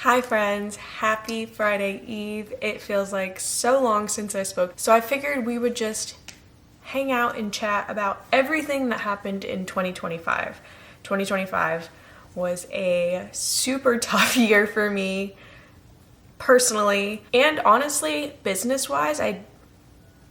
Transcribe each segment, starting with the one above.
Hi friends, happy Friday Eve. It feels like so long since I spoke, so I figured we would just hang out and chat about everything that happened in 2025. 2025 was a super tough year for me personally and honestly business-wise.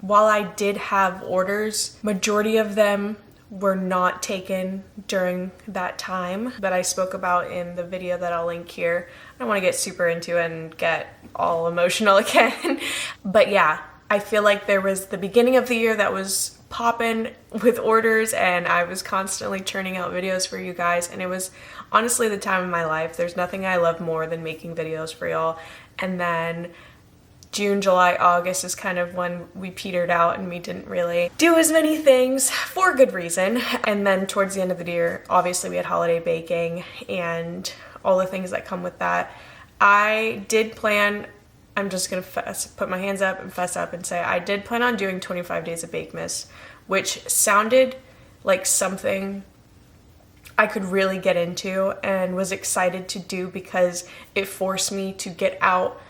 While I did have orders, majority of them were not taken during that time that I spoke about in the video that I'll link here. I don't want to get super into it and get all emotional again. But yeah, I feel like there was the beginning of the year that was popping with orders and I was constantly churning out videos for you guys, and it was honestly the time of my life. There's nothing I love more than making videos for y'all. And then June, July, August is kind of when we petered out and we didn't really do as many things for good reason. And then towards the end of the year, obviously we had holiday baking and all the things that come with that. I did plan, I'm just gonna put my hands up and fess up and say I did plan on doing 25 days of Bakemas, which sounded like something I could really get into and was excited to do because it forced me to get out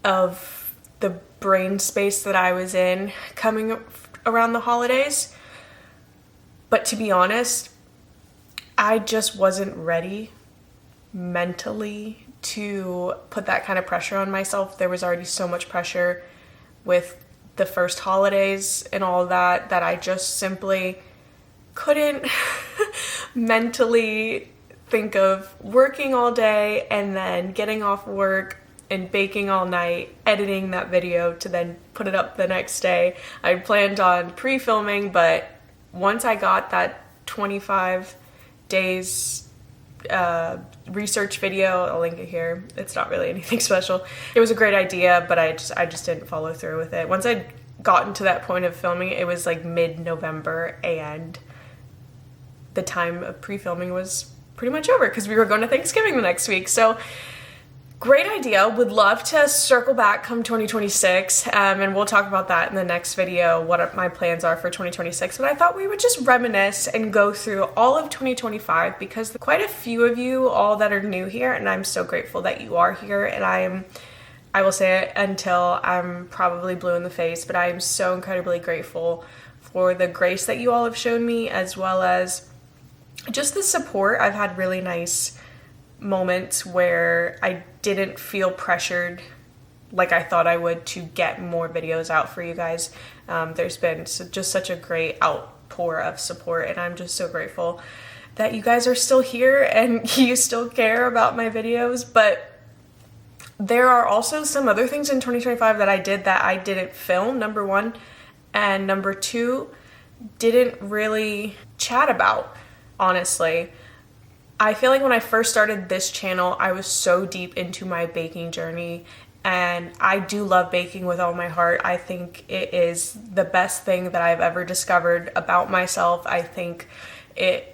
of the brain space that I was in coming around the holidays. But to be honest, I just wasn't ready mentally to put that kind of pressure on myself. There was already so much pressure with the first holidays and all that I just simply couldn't mentally think of working all day and then getting off work and baking all night, editing that video to then put it up the next day. I planned on pre-filming, but once I got that 25 days research video, I'll link it here. It's not really anything special. It was a great idea, but I just didn't follow through with it. Once I'd gotten to that point of filming, it was like mid-November and the time of pre-filming was pretty much over because we were going to Thanksgiving the next week. So great idea. Would love to circle back come 2026, and we'll talk about that in the next video, what my plans are for 2026. But I thought we would just reminisce and go through all of 2025 because quite a few of you all that are new here, and I'm so grateful that you are here. And I will say it until I'm probably blue in the face, but I am so incredibly grateful for the grace that you all have shown me, as well as just the support. I've had really nice moments where I didn't feel pressured like I thought I would to get more videos out for you guys. There's been just such a great outpour of support, and I'm just so grateful that you guys are still here and you still care about my videos. But there are also some other things in 2025 that I did that I didn't film, number one, and number two, didn't really chat about, honestly. I feel like when I first started this channel, I was so deep into my baking journey, and I do love baking with all my heart. I think it is the best thing that I've ever discovered about myself. I think it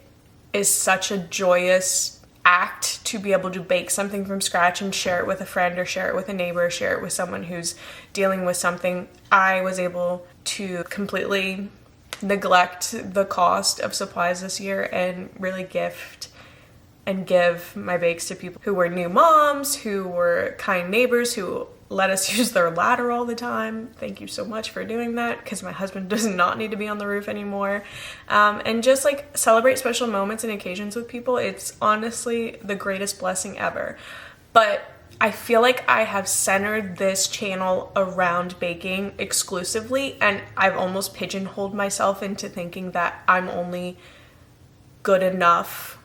is such a joyous act to be able to bake something from scratch and share it with a friend or share it with a neighbor, share it with someone who's dealing with something. I was able to completely neglect the cost of supplies this year and really gift and give my bakes to people who were new moms, who were kind neighbors, who let us use their ladder all the time. Thank you so much for doing that, because my husband does not need to be on the roof anymore. And just like celebrate special moments and occasions with people. It's honestly the greatest blessing ever. But I feel like I have centered this channel around baking exclusively, and I've almost pigeonholed myself into thinking that I'm only good enough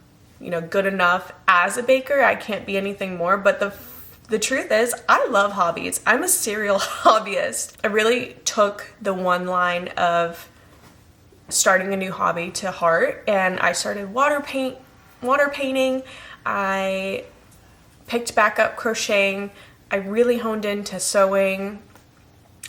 as a baker. I can't be anything more. But the truth is, I love hobbies. I'm a serial hobbyist. I really took the one line of starting a new hobby to heart, and I started water painting. I picked back up crocheting. I really honed into sewing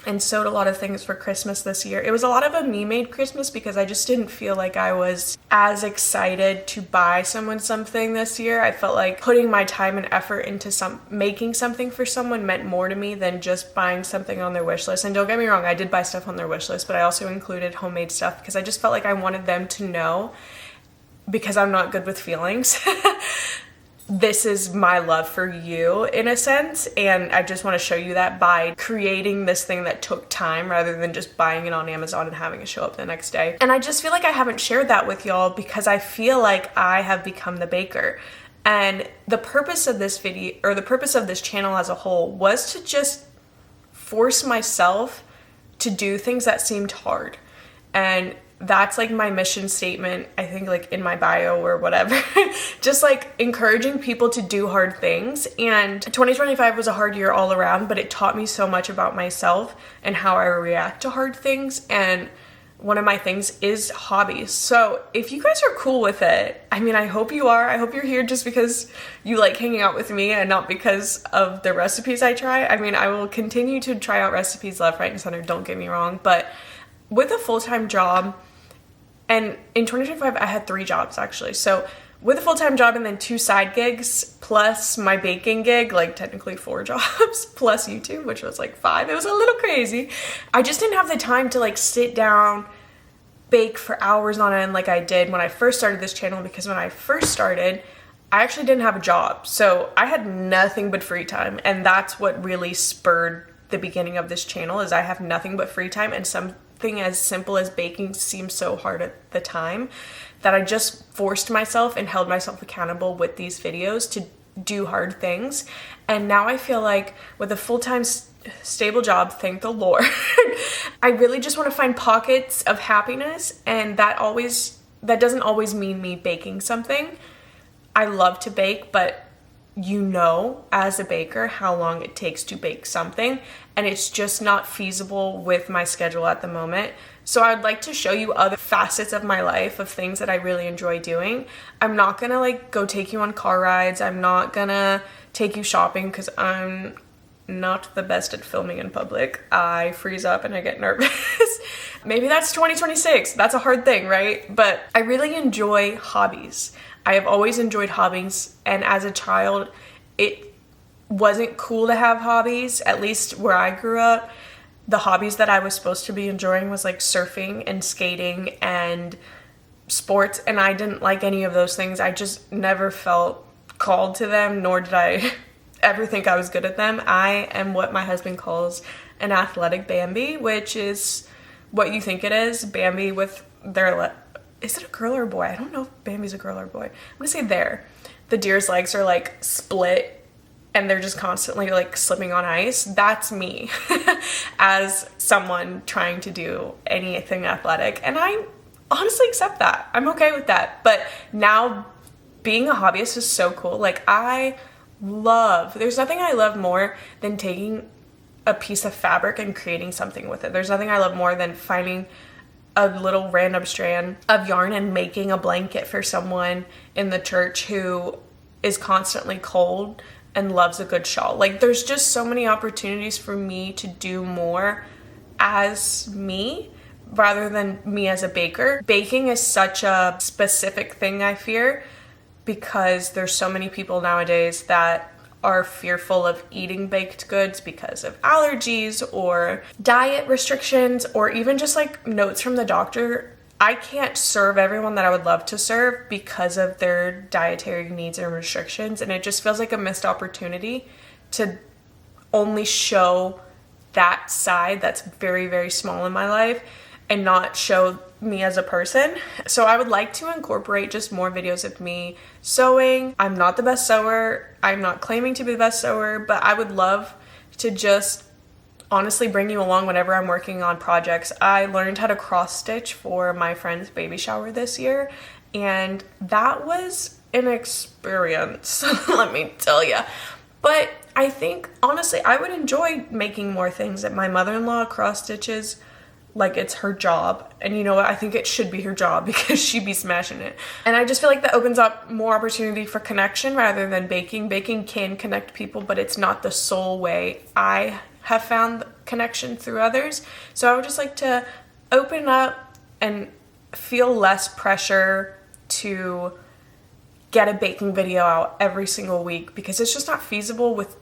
and sewed a lot of things for Christmas this year. It was a lot of a me-made Christmas because I just didn't feel like I was as excited to buy someone something this year. I felt like putting my time and effort into making something for someone meant more to me than just buying something on their wish list. And don't get me wrong, I did buy stuff on their wish list, but I also included homemade stuff because I just felt like I wanted them to know, because I'm not good with feelings, this is my love for you in a sense, and I just want to show you that by creating this thing that took time rather than just buying it on Amazon and having it show up the next day. And I just feel like I haven't shared that with y'all because I feel like I have become the baker. And the purpose of this video, or the purpose of this channel as a whole, was to just force myself to do things that seemed hard. And that's like my mission statement, I think, like in my bio or whatever. Just like encouraging people to do hard things. And 2025 was a hard year all around, but it taught me so much about myself and how I react to hard things. And one of my things is hobbies. So if you guys are cool with it, I mean, I hope you are. I hope you're here just because you like hanging out with me and not because of the recipes I try. I mean, I will continue to try out recipes left, right, and center, don't get me wrong. But with a full-time job, and in 2025, I had 3 jobs actually. So with a full-time job and then 2 side gigs, plus my baking gig, like technically 4 jobs, plus YouTube, which was like 5. It was a little crazy. I just didn't have the time to like sit down, bake for hours on end like I did when I first started this channel, because when I first started, I actually didn't have a job. So I had nothing but free time. And that's what really spurred the beginning of this channel, is I have nothing but free time, and something as simple as baking seemed so hard at the time that I just forced myself and held myself accountable with these videos to do hard things. And now I feel like with a full-time stable job, thank the Lord, I really just want to find pockets of happiness, and that doesn't always mean me baking something. I love to bake, but you know, as a baker, how long it takes to bake something, and it's just not feasible with my schedule at the moment. So I'd like to show you other facets of my life, of things that I really enjoy doing. I'm not gonna like go take you on car rides. I'm not gonna take you shopping because I'm not the best at filming in public. I freeze up and I get nervous. Maybe that's 2026. That's a hard thing, right? But I really enjoy hobbies. I have always enjoyed hobbies, and as a child, it wasn't cool to have hobbies, at least where I grew up. The hobbies that I was supposed to be enjoying was like surfing and skating and sports, and I didn't like any of those things. I just never felt called to them, nor did I ever think I was good at them. I am what my husband calls an athletic Bambi, which is what you think it is. Bambi with their is it a girl or a boy? I don't know if Bambi's a girl or a boy. I'm gonna say the deer's legs are like split and they're just constantly like slipping on ice. That's me as someone trying to do anything athletic. And I honestly accept that. I'm okay with that. But now being a hobbyist is so cool. Like there's nothing I love more than taking a piece of fabric and creating something with it. There's nothing I love more than finding a little random strand of yarn and making a blanket for someone in the church who is constantly cold and loves a good shawl. Like, there's just so many opportunities for me to do more as me rather than me as a baker. Baking is such a specific thing, I fear, because there's so many people nowadays that are fearful of eating baked goods because of allergies or diet restrictions, or even just like notes from the doctor. I can't serve everyone that I would love to serve because of their dietary needs and restrictions, and it just feels like a missed opportunity to only show that side that's very, very small in my life and not show me as a person. So I would like to incorporate just more videos of me sewing. I'm not the best sewer. I'm not claiming to be the best sewer, but I would love to just honestly bring you along whenever I'm working on projects. I learned how to cross stitch for my friend's baby shower this year, and that was an experience, let me tell you. But I think honestly I would enjoy making more things. That my mother-in-law cross stitches like it's her job, and you know what, I think it should be her job because she'd be smashing it. And I just feel like that opens up more opportunity for connection rather than baking. Baking can connect people, but it's not the sole way I have found connection through others. So I would just like to open up and feel less pressure to get a baking video out every single week, because it's just not feasible with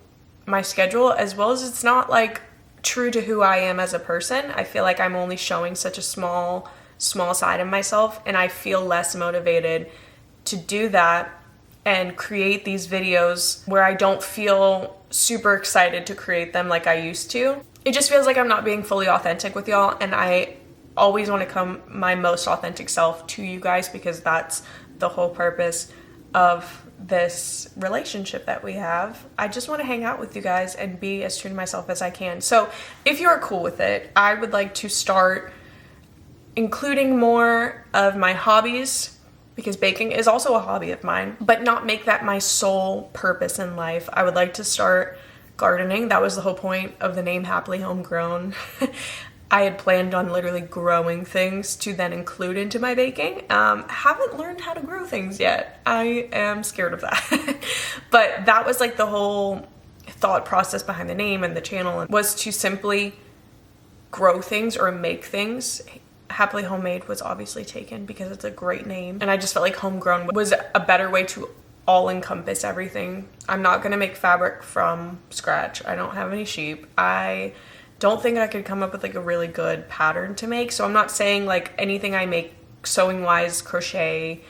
my schedule, as well as it's not like true to who I am as a person. I feel like I'm only showing such a small side of myself, and I feel less motivated to do that and create these videos where I don't feel super excited to create them like I used to. It just feels like I'm not being fully authentic with y'all, and I always want to come my most authentic self to you guys, because that's the whole purpose of this relationship that we have. I just want to hang out with you guys and be as true to myself as I can. So if you're cool with it, I would like to start including more of my hobbies, because baking is also a hobby of mine, but not make that my sole purpose in life. I would like to start gardening. That was the whole point of the name Happily Homegrown. I had planned on literally growing things to then include into my baking. Haven't learned how to grow things yet. I am scared of that. But that was like the whole thought process behind the name and the channel, was to simply grow things or make things. Happily Homemade was obviously taken because it's a great name, and I just felt like homegrown was a better way to all encompass everything. I'm not gonna make fabric from scratch. I don't have any sheep. I don't think I could come up with like a really good pattern to make. So I'm not saying like anything I make sewing wise, crochet,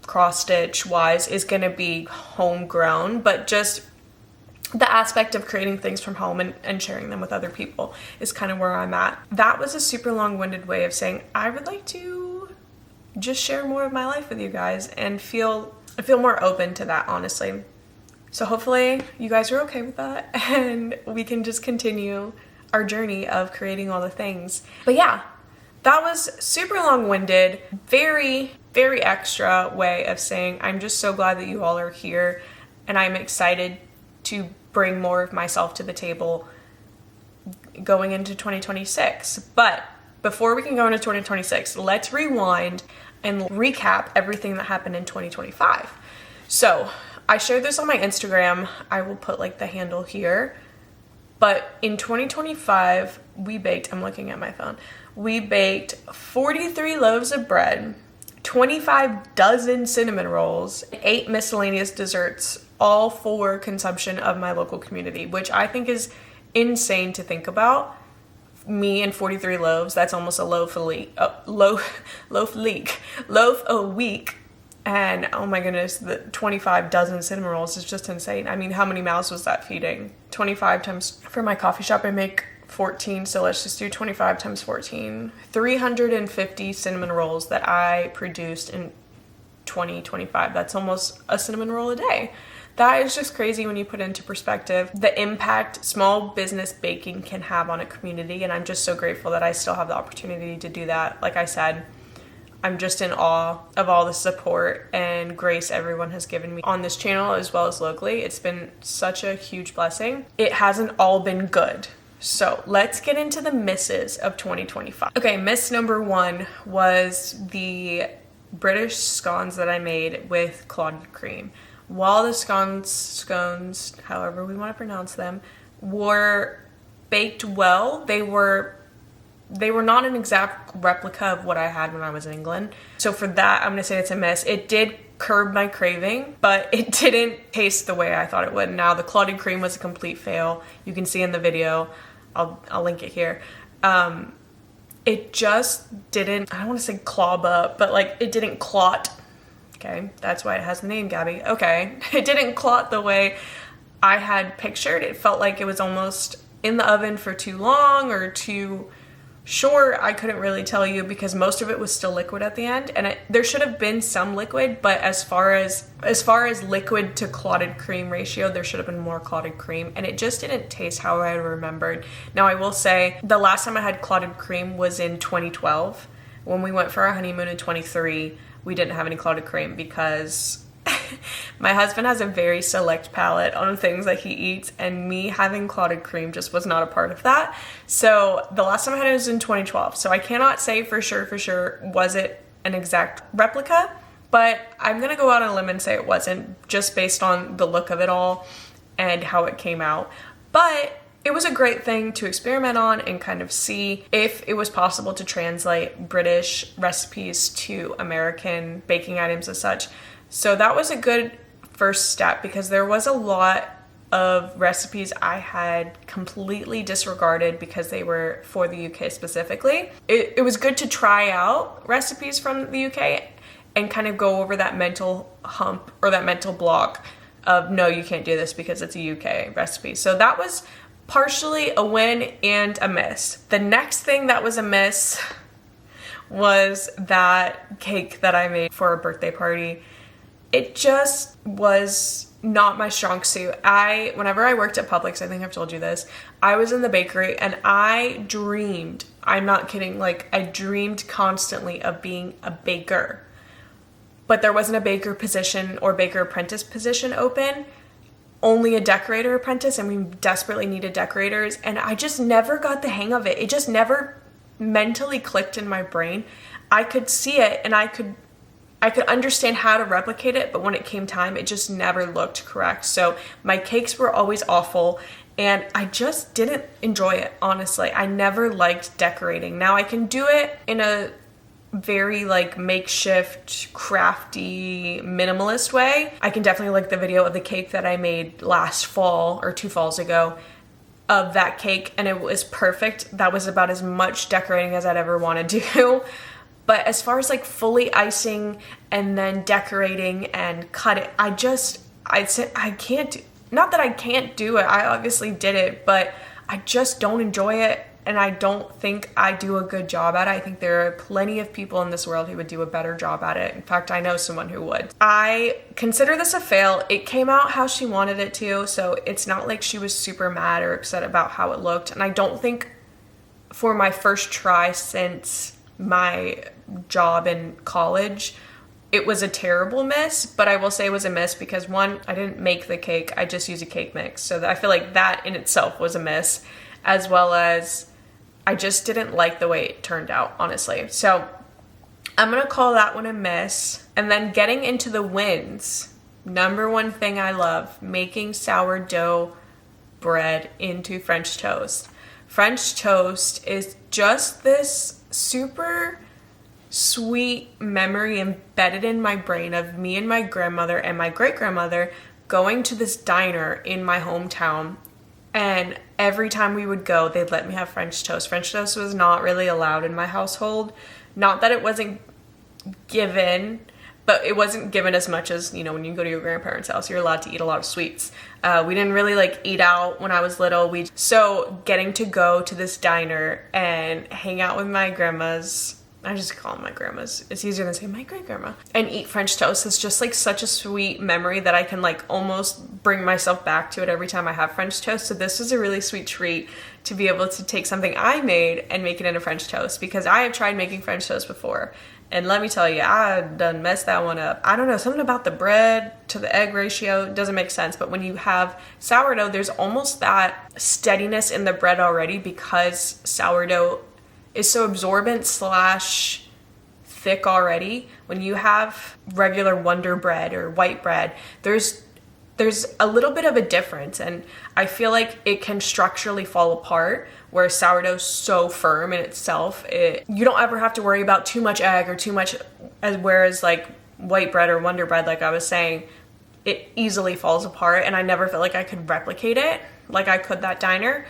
cross stitch wise is gonna be homegrown, but just the aspect of creating things from home and sharing them with other people is kind of where I'm at. That was a super long-winded way of saying I would like to just share more of my life with you guys and feel more open to that, honestly. So hopefully you guys are okay with that, and we can just continue our journey of creating all the things. But yeah, that was super long-winded, very, very extra way of saying I'm just so glad that you all are here, and I'm excited to bring more of myself to the table going into 2026. But before we can go into 2026, let's rewind and recap everything that happened in 2025. So I shared this on my Instagram. I will put like the handle here. But in 2025, we baked, I'm looking at my phone, we baked 43 loaves of bread, 25 dozen cinnamon rolls, 8 miscellaneous desserts, all for consumption of my local community, which I think is insane to think about. Me and 43 loaves, that's almost a loaf a week. And oh my goodness, the 25 dozen cinnamon rolls is just insane. I mean, how many mouths was that feeding? 25 times, for my coffee shop I make 14, so let's just do 25 times 14. 350 cinnamon rolls that I produced in 2025. That's almost a cinnamon roll a day. That is just crazy when you put into perspective the impact small business baking can have on a community, and I'm just so grateful that I still have the opportunity to do that. Like I said, I'm just in awe of all the support and grace everyone has given me on this channel as well as locally. It's been such a huge blessing. It hasn't all been good. So let's get into the misses of 2025. Okay, miss number 1 was the British scones that I made with clotted cream. While the scones, however we want to pronounce them, were baked well, they were not an exact replica of what I had when I was in England. So for that, I'm gonna say it's a miss. It did curb my craving, but it didn't taste the way I thought it would. Now the clotted cream was a complete fail. You can see in the video, I'll link it here. It just didn't, I don't want to say clob up, but like it didn't clot. Okay, that's why it has the name Gabby. Okay, it didn't clot the way I had pictured. It felt like it was almost in the oven for too long or too short. I couldn't really tell you because most of it was still liquid at the end, and there should have been some liquid, but as far as liquid to clotted cream ratio, there should have been more clotted cream, and it just didn't taste how I remembered. Now I will say the last time I had clotted cream was in 2012. When we went for our honeymoon in 23, we didn't have any clotted cream because my husband has a very select palate on things that he eats, and me having clotted cream just was not a part of that. So the last time I had it was in 2012. So I cannot say for sure was it an exact replica, but I'm gonna go out on a limb and say it wasn't, just based on the look of it all and how it came out. But it was a great thing to experiment on and kind of see if it was possible to translate British recipes to American baking items as such. So that was a good first step because there was a lot of recipes I had completely disregarded because they were for the UK specifically. It was good to try out recipes from the UK and kind of go over that mental hump or that mental block of, no, you can't do this because it's a UK recipe. So that was partially a win and a miss. The next thing that was a miss was that cake that I made for a birthday party. It just was not my strong suit. Whenever I worked at Publix, I think I've told you this, I was in the bakery and I dreamed, I'm not kidding, like I dreamed constantly of being a baker. But there wasn't a baker position or baker apprentice position open, only a decorator apprentice, and we desperately needed decorators, and I just never got the hang of it. It just never mentally clicked in my brain. I could see it and I could understand how to replicate it, but when it came time, it just never looked correct. So my cakes were always awful and I just didn't enjoy it, honestly. I never liked decorating. Now I can do it in a very like makeshift, crafty, minimalist way. I can definitely like the video of the cake that I made last fall or 2 falls ago of that cake, and it was perfect. That was about as much decorating as I'd ever want to do. But as far as like fully icing and then decorating and cut it, I can't do, not that I can't do it, I obviously did it, but I just don't enjoy it. And I don't think I do a good job at it. I think there are plenty of people in this world who would do a better job at it. In fact, I know someone who would. I consider this a fail. It came out how she wanted it to, so it's not like she was super mad or upset about how it looked. And I don't think for my first try since my job in college, it was a terrible miss, but I will say it was a miss because, one, I didn't make the cake. I just used a cake mix. So I feel like that in itself was a miss, as well as I just didn't like the way it turned out, honestly. So I'm gonna call that one a miss. And then getting into the wins, number one thing I love, making sourdough bread into French toast. French toast is just this super sweet memory embedded in my brain of me and my grandmother and my great-grandmother going to this diner in my hometown. And every time we would go, they'd let me have French toast. French toast was not really allowed in my household. Not that it wasn't given, but it wasn't given as much as, you know, when you go to your grandparents' house, you're allowed to eat a lot of sweets. We didn't really like eat out when I was little. So getting to go to this diner and hang out with my grandmas, I just call them my grandmas, it's easier than saying my great grandma, and eat French toast is just like such a sweet memory that I can like almost bring myself back to it every time I have French toast. So this was a really sweet treat to be able to take something I made and make it into French toast, because I have tried making French toast before, and let me tell you, I done messed that one up. I don't know, something about the bread to the egg ratio doesn't make sense, but when you have sourdough, there's almost that steadiness in the bread already because sourdough is so absorbent / thick already. When you have regular Wonder Bread or white bread, there's a little bit of a difference, and I feel like it can structurally fall apart, where sourdough's so firm in itself, you don't ever have to worry about too much egg or too much, whereas like white bread or Wonder Bread, like I was saying, it easily falls apart, and I never felt like I could replicate it like I could that diner.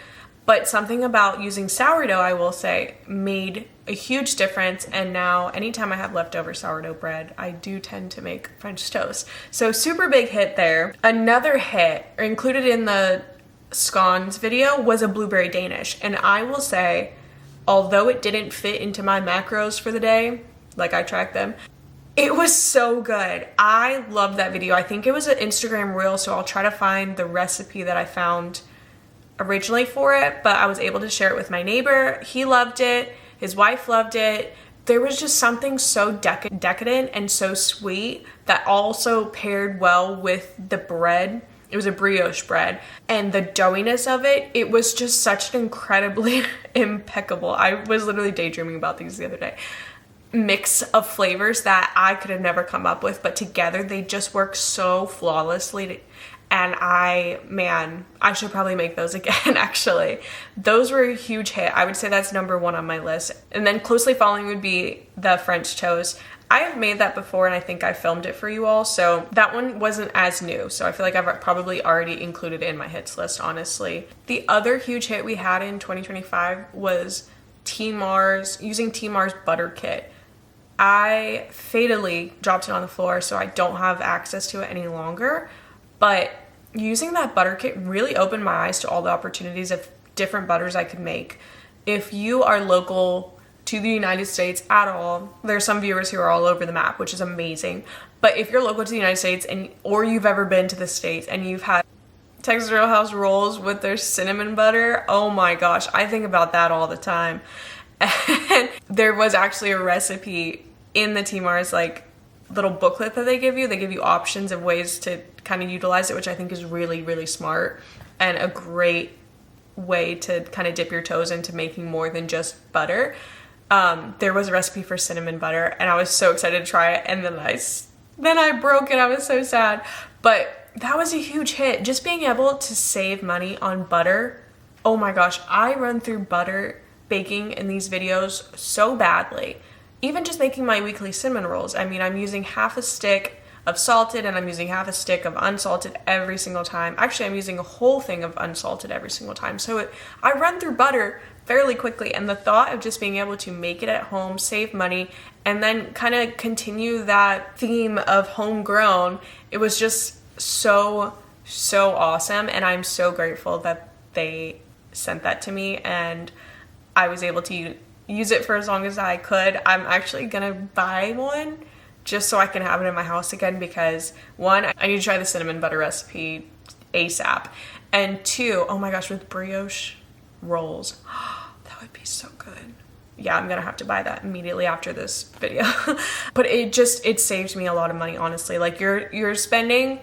But something about using sourdough, I will say, made a huge difference. And now anytime I have leftover sourdough bread, I do tend to make French toast. So super big hit there. Another hit included in the scones video was a blueberry Danish. And I will say, although it didn't fit into my macros for the day, like I tracked them, it was so good. I loved that video. I think it was an Instagram reel, so I'll try to find the recipe that I found originally for it, but I was able to share it with my neighbor. He loved it. His wife loved it. There was just something so decadent and so sweet that also paired well with the bread. It was a brioche bread, and the doughiness of it, it was just such an incredibly impeccable, I was literally daydreaming about these the other day, mix of flavors that I could have never come up with, but together they just work so flawlessly. And I should probably make those again, actually. Those were a huge hit. I would say that's number one on my list. And then closely following would be the French toast. I have made that before, and I think I filmed it for you all, so that one wasn't as new. So I feel like I've probably already included it in my hits list, honestly. The other huge hit we had in 2025 was using T Mars butter kit. I fatally dropped it on the floor, so I don't have access to it any longer. But using that butter kit really opened my eyes to all the opportunities of different butters I could make. If you are local to the United States at all, there's some viewers who are all over the map, which is amazing. But if you're local to the United States or you've ever been to the States and you've had Texas Roadhouse rolls with their cinnamon butter, oh my gosh, I think about that all the time. And there was actually a recipe in the T-Mars like little booklet that they give you. They give you options of ways to kind of utilize it, which I think is really, really smart and a great way to kind of dip your toes into making more than just butter. There was a recipe for cinnamon butter and I was so excited to try it, and then I broke it. I was so sad. But that was a huge hit. Just being able to save money on butter. Oh my gosh, I run through butter baking in these videos so badly. Even just making my weekly cinnamon rolls. I mean, I'm using half a stick of salted and I'm using half a stick of unsalted every single time. Actually, I'm using a whole thing of unsalted every single time. So I run through butter fairly quickly, and the thought of just being able to make it at home, save money, and then kind of continue that theme of homegrown, it was just so awesome. And I'm so grateful that they sent that to me and I was able to use it for as long as I could. I'm actually gonna buy one just so I can have it in my house again, because one, I need to try the cinnamon butter recipe ASAP, and two, oh my gosh, with brioche rolls, that would be so good. Yeah, I'm gonna have to buy that immediately after this video. But it saves me a lot of money, honestly. Like you're spending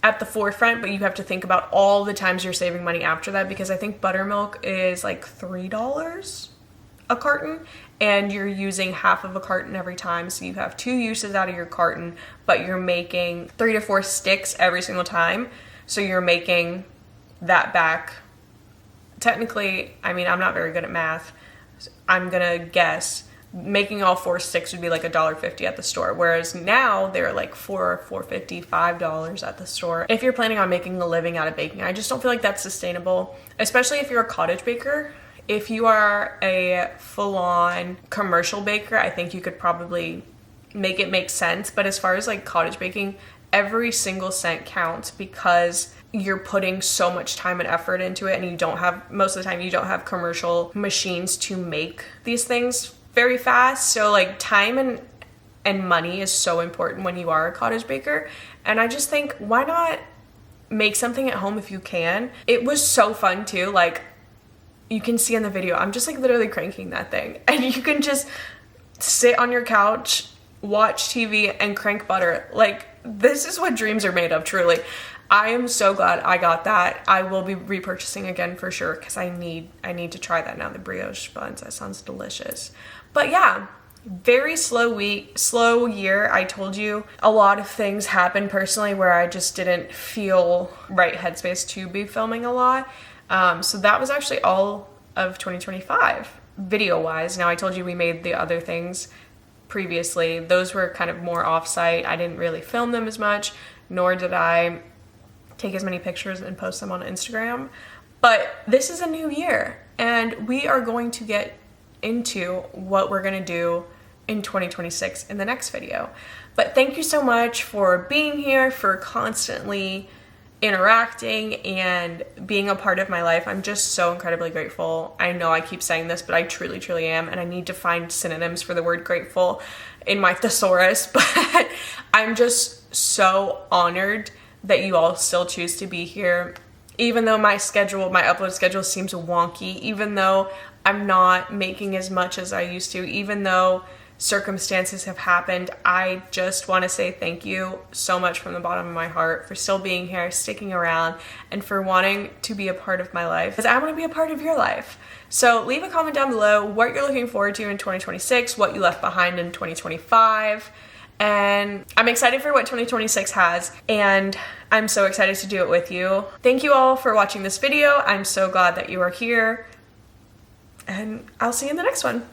at the forefront, but you have to think about all the times you're saving money after that, because I think buttermilk is like $3 a carton and you're using half of a carton every time, so you have 2 uses out of your carton, but you're making 3 to 4 sticks every single time, so you're making that back. Technically, I mean, I'm not very good at math. I'm gonna guess making all 4 sticks would be like $1.50 at the store, whereas now they're like $4.50, $5 at the store. If you're planning on making a living out of baking, I just don't feel like that's sustainable, especially if you're a cottage baker. If you are a full-on commercial baker, I think you could probably make it make sense. But as far as like cottage baking, every single cent counts, because you're putting so much time and effort into it, and you don't have, most of the time you don't have commercial machines to make these things very fast. So like time and money is so important when you are a cottage baker. And I just think, why not make something at home if you can? It was so fun too. Like you can see in the video, I'm just like literally cranking that thing, and you can just sit on your couch, watch TV and crank butter. Like this is what dreams are made of, truly. I am so glad I got that. I will be repurchasing again for sure, because I need to try that now, the brioche buns. That sounds delicious. But yeah, very slow year. I told you a lot of things happened personally where I just didn't feel right headspace to be filming a lot. So that was actually all of 2025 video wise. Now I told you we made the other things previously. Those were kind of more off-site. I didn't really film them as much, nor did I take as many pictures and post them on Instagram. But this is a new year, and we are going to get into what we're gonna do in 2026 in the next video. But thank you so much for being here, for constantly interacting and being a part of my life. I'm just so incredibly grateful. I know I keep saying this, but I truly am, and I need to find synonyms for the word grateful in my thesaurus, but I'm just so honored that you all still choose to be here, even though my upload schedule seems wonky, even though I'm not making as much as I used to, even though circumstances have happened. I just want to say thank you so much from the bottom of my heart for still being here, sticking around, and for wanting to be a part of my life, because I want to be a part of your life. So leave a comment down below what you're looking forward to in 2026, what you left behind in 2025, and I'm excited for what 2026 has, and I'm so excited to do it with you. Thank you all for watching this video. I'm so glad that you are here, and I'll see you in the next one.